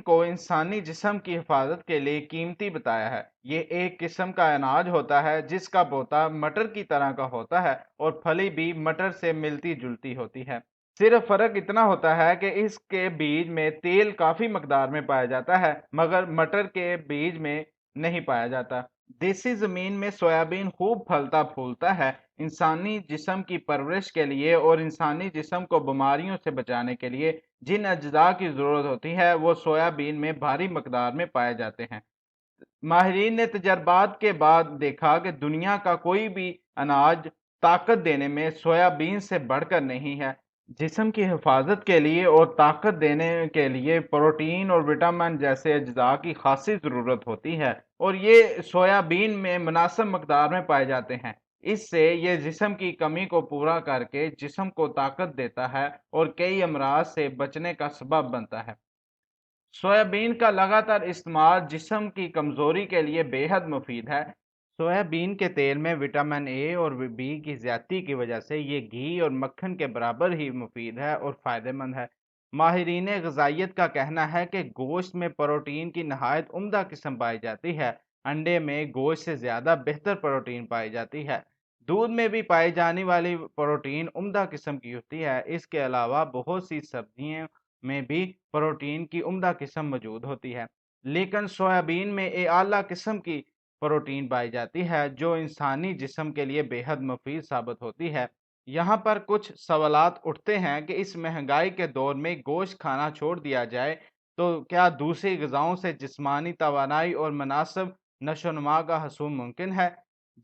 کو इंसानी जिस्म की हिफाजत के लिए कीमती बताया है। ये एक किस्म का अनाज होता है जिसका बोता मटर की तरह का होता है और फली भी मटर से मिलती जुलती होती है। सिर्फ फर्क इतना होता है कि इसके बीज में तेल काफी मकदार में पाया जाता है, मगर मटर के बीज में नहीं पाया जाता। देसी जमीन में सोयाबीन खूब फलता फूलता है। इंसानी जिस्म की परवरिश के लिए और इंसानी जिस्म को बीमारियों से बचाने के लिए जिन अज्जा की जरूरत होती है वो सोयाबीन में भारी मकदार में पाए जाते हैं। माहिरीन ने तजर्बात के बाद देखा कि दुनिया का कोई भी अनाज ताकत देने में सोयाबीन से बढ़कर नहीं है। जिस्म की हिफाजत के लिए और ताकत देने के लिए प्रोटीन और विटामिन जैसे अज्जा की खासी ज़रूरत होती है, और ये सोयाबीन में मुनासिब मकदार में पाए जाते हैं। इससे ये जिस्म की कमी को पूरा करके जिस्म को ताकत देता है और कई अमराज से बचने का सबब बनता है। सोयाबीन का लगातार इस्तेमाल जिस्म की कमज़ोरी के लिए बेहद मुफीद है। सोयाबीन के तेल में विटामिन ए और बी की ज़्यादती की वजह से ये घी और मक्खन के बराबर ही मुफीद है और फ़ायदेमंद है। माहिरीन ग़िज़ाइयत का कहना है कि गोश्त में प्रोटीन की नहायत उम्दा किस्म पाई जाती है। अंडे में गोश्त से ज़्यादा बेहतर प्रोटीन पाई जाती है। दूध में भी पाई जाने वाली प्रोटीन उम्दा किस्म की होती है। इसके अलावा बहुत सी सब्जियां में भी प्रोटीन की उम्दा किस्म मौजूद होती है, लेकिन सोयाबीन में एक आला किस्म की प्रोटीन पाई जाती है जो इंसानी जिस्म के लिए बेहद मुफीद साबित होती है। यहाँ पर कुछ सवालात उठते हैं कि इस महंगाई के दौर में गोश्त खाना छोड़ दिया जाए तो क्या दूसरी ग़िज़ाओं से जिस्मानी तवानाई और मुनासिब नशोनुमा का हसूल मुमकिन है?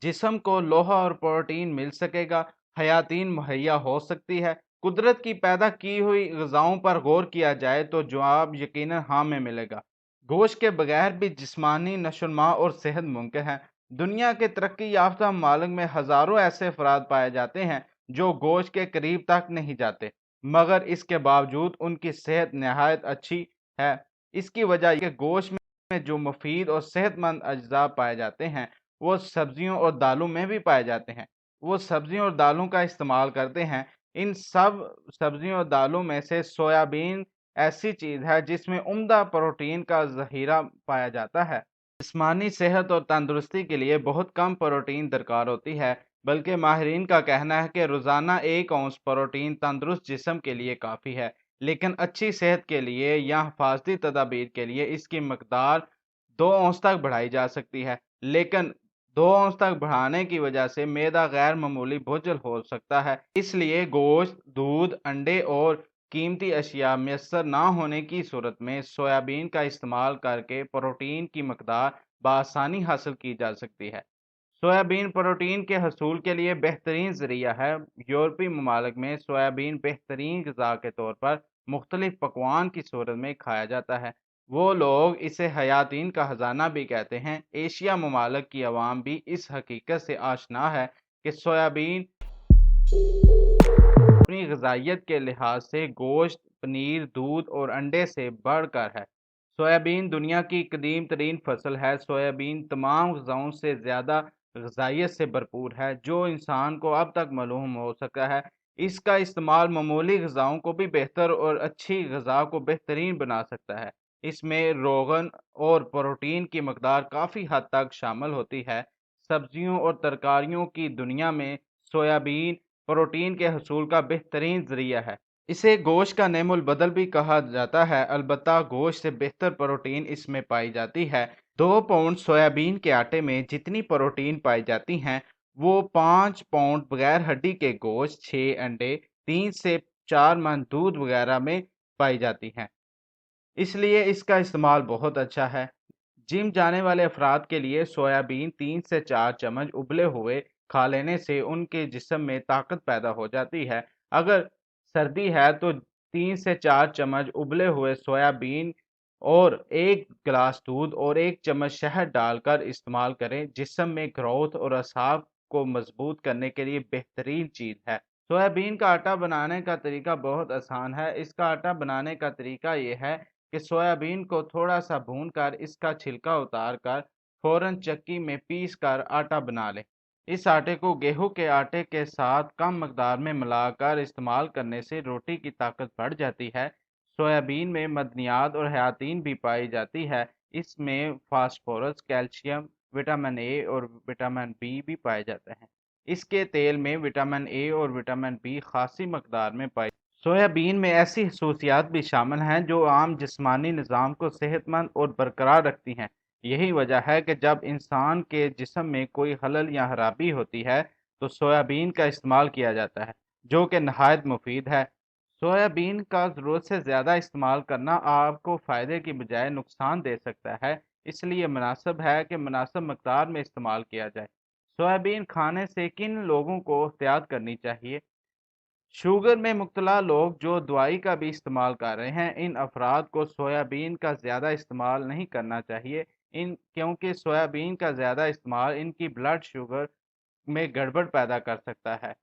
जिस्म को लोहा और प्रोटीन मिल सकेगा, हयातीन मुहैया हो सकती है। कुदरत की पैदा की हुई ग़िज़ाओं पर गौर किया जाए तो जवाब यकीनन हाँ में मिलेगा। गोश्त के बगैर भी जिस्मानी नशोनुमा और सेहत मुमकिन है। दुनिया के तरक्की याफ्ता ममालिक में हज़ारों ऐसे अफराद पाए जाते हैं जो गोश्त के करीब तक नहीं जाते, मगर इसके बावजूद उनकी सेहत नहायत अच्छी है। इसकी वजह कि गोश्त में जो मुफीद और सेहतमंद अज्जा पाए जाते हैं वो सब्जियों और दालों में भी पाए जाते हैं। वो सब्जियों और दालों का इस्तेमाल करते हैं। इन सब सब्जियों और दालों में से सोयाबीन ऐसी चीज़ है जिसमें उम्दा प्रोटीन का ज़ख़ीरा पाया जाता है। जिस्मानी सेहत और तंदुरुस्ती के लिए बहुत कम प्रोटीन दरकार होती है, बल्कि माहिरीन का कहना है कि रोज़ाना 1 औंस प्रोटीन तंदुरुस्त जिस्म के लिए काफ़ी है, लेकिन अच्छी सेहत के लिए या हिफाजती तदाबीर के लिए इसकी मकदार 2 औंस तक बढ़ाई जा सकती है। लेकिन 2 औंस तक बढ़ाने की वजह से मैदा गैर मामूली बोझिल हो सकता है। इसलिए गोश्त, दूध, अंडे और कीमती अशिया मैसर ना होने की सूरत में सोयाबीन का इस्तेमाल करके प्रोटीन की मकदार बआसानी हासिल की जा सकती है। सोयाबीन प्रोटीन के हसूल के लिए बेहतरीन ज़रिया है। यूरोपी ममालिक में सोयाबीन बेहतरीन ग़िज़ा के तौर पर मुख्तलिफ पकवान की सूरत में खाया जाता है। वो लोग इसे हयातीन का ख़जाना भी कहते हैं। एशिया ममालिक की अवाम भी इस हकीकत से आशना है कि सोयाबीन अपनी ग़िज़ाइयत के लिहाज से गोश्त, पनीर, दूध और अंडे से बढ़कर है। सोयाबीन दुनिया की कदीम तरीन फसल है। सोयाबीन तमाम ग़िज़ाओं से ज़्यादा ग़िज़ाइयत से भरपूर है जो इंसान को अब तक मालूम हो सका है। इसका इस्तेमाल मामूली ग़िज़ाओं को भी बेहतर और अच्छी ग़िज़ा को बेहतरीन बना सकता है। इसमें रोगन और प्रोटीन की मकदार काफ़ी हद तक शामिल होती है। सब्जियों और तरकारियों की दुनिया में सोयाबीन प्रोटीन के हसूल का बेहतरीन ज़रिया है। इसे गोश्त का नेमुल बदल भी कहा जाता है, अलबत्ता गोश्त से बेहतर प्रोटीन इसमें पाई जाती है। 2 पाउंड सोयाबीन के आटे में जितनी प्रोटीन पाई जाती हैं वो 5 पाउंड बगैर हड्डी के गोश्त, 6 अंडे, 3 से 4 मन दूध वगैरह में पाई जाती हैं। इसलिए इसका इस्तेमाल बहुत अच्छा है। जिम जाने वाले अफराद के लिए सोयाबीन 3 से 4 चम्मच उबले हुए खा लेने से उनके जिस्म में ताकत पैदा हो जाती है। अगर सर्दी है तो 3 से 4 चम्मच उबले हुए सोयाबीन और 1 गिलास दूध और 1 चम्मच शहद डालकर इस्तेमाल करें। जिस्म में ग्रोथ और असाब को मजबूत करने के लिए बेहतरीन चीज़ है। सोयाबीन का आटा बनाने का तरीका बहुत आसान है। इसका आटा बनाने का तरीका यह है कि सोयाबीन को थोड़ा सा भूनकर इसका छिलका उतार कर फौरन चक्की में पीस कर आटा बना लें। इस आटे को गेहूं के आटे के साथ कम मकदार में मिलाकर इस्तेमाल करने से रोटी की ताकत बढ़ जाती है। सोयाबीन में मदनियात और हयातीन भी पाई जाती है। इसमें फास्फोरस, कैल्शियम, विटामिन ए और विटामिन बी भी पाए जाते हैं। इसके तेल में विटामिन ए और विटामिन बी खासी मकदार में पाई। सोयाबीन में ऐसी खसूसियात भी शामिल हैं जो आम जिस्मानी निज़ाम को सेहतमंद और बरकरार रखती हैं। यही वजह है कि जब इंसान के जिस्म में कोई खलल या खराबी होती है तो सोयाबीन का इस्तेमाल किया जाता है, जो कि नहायत मुफीद है। सोयाबीन का ज़रूरत से ज़्यादा इस्तेमाल करना आपको फ़ायदे की बजाय नुकसान दे सकता है, इसलिए मुनासिब है कि मुनासिब मकदार में इस्तेमाल किया जाए। सोयाबीन खाने से किन लोगों को एहतियात करनी चाहिए? शुगर में मुब्तला लोग जो दवाई का भी इस्तेमाल कर रहे हैं, इन अफराद को सोयाबीन का ज़्यादा इस्तेमाल नहीं करना चाहिए, क्योंकि सोयाबीन का ज़्यादा इस्तेमाल इनकी ब्लड शुगर में गड़बड़ पैदा कर सकता है।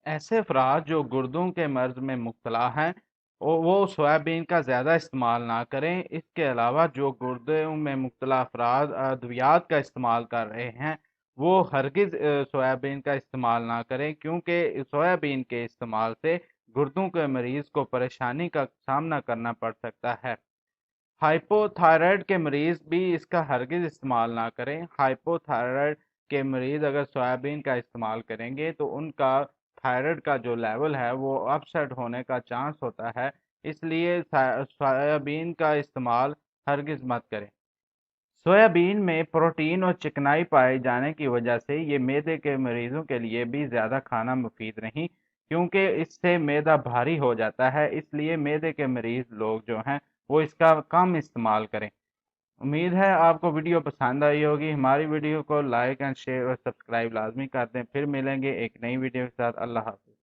ऐसे अफराद जो गुर्दों के मर्ज में मुब्तला हैं वो सोयाबीन का ज़्यादा इस्तेमाल ना करें। इसके अलावा जो गुर्दों में मुब्तला अफराद अद्वियात का इस्तेमाल कर रहे हैं वो हरगिज़ सोयाबीन का इस्तेमाल ना करें, क्योंकि सोयाबीन के इस्तेमाल से गुर्दों के मरीज़ को परेशानी का सामना करना पड़ सकता है। हाइपोथायराइड के मरीज़ भी इसका हरगिज़ इस्तेमाल ना करें। हाइपोथायराइड के मरीज़ अगर सोयाबीन का इस्तेमाल करेंगे तो उनका थायराइड का जो लेवल है वो अपसेट होने का चांस होता है, इसलिए सोयाबीन का इस्तेमाल हरगिज़ मत करें। सोयाबीन में प्रोटीन और चिकनाई पाए जाने की वजह से ये मैदे के मरीजों के लिए भी ज़्यादा खाना मुफीद नहीं, क्योंकि इससे मैदा भारी हो जाता है, इसलिए मैदे के मरीज लोग जो हैं वो इसका कम इस्तेमाल करें। उम्मीद है आपको वीडियो पसंद आई होगी। हमारी वीडियो को लाइक एंड शेयर और सब्सक्राइब लाजमी कर दें। फिर मिलेंगे एक नई वीडियो के साथ। अल्लाह हाफ़िज़।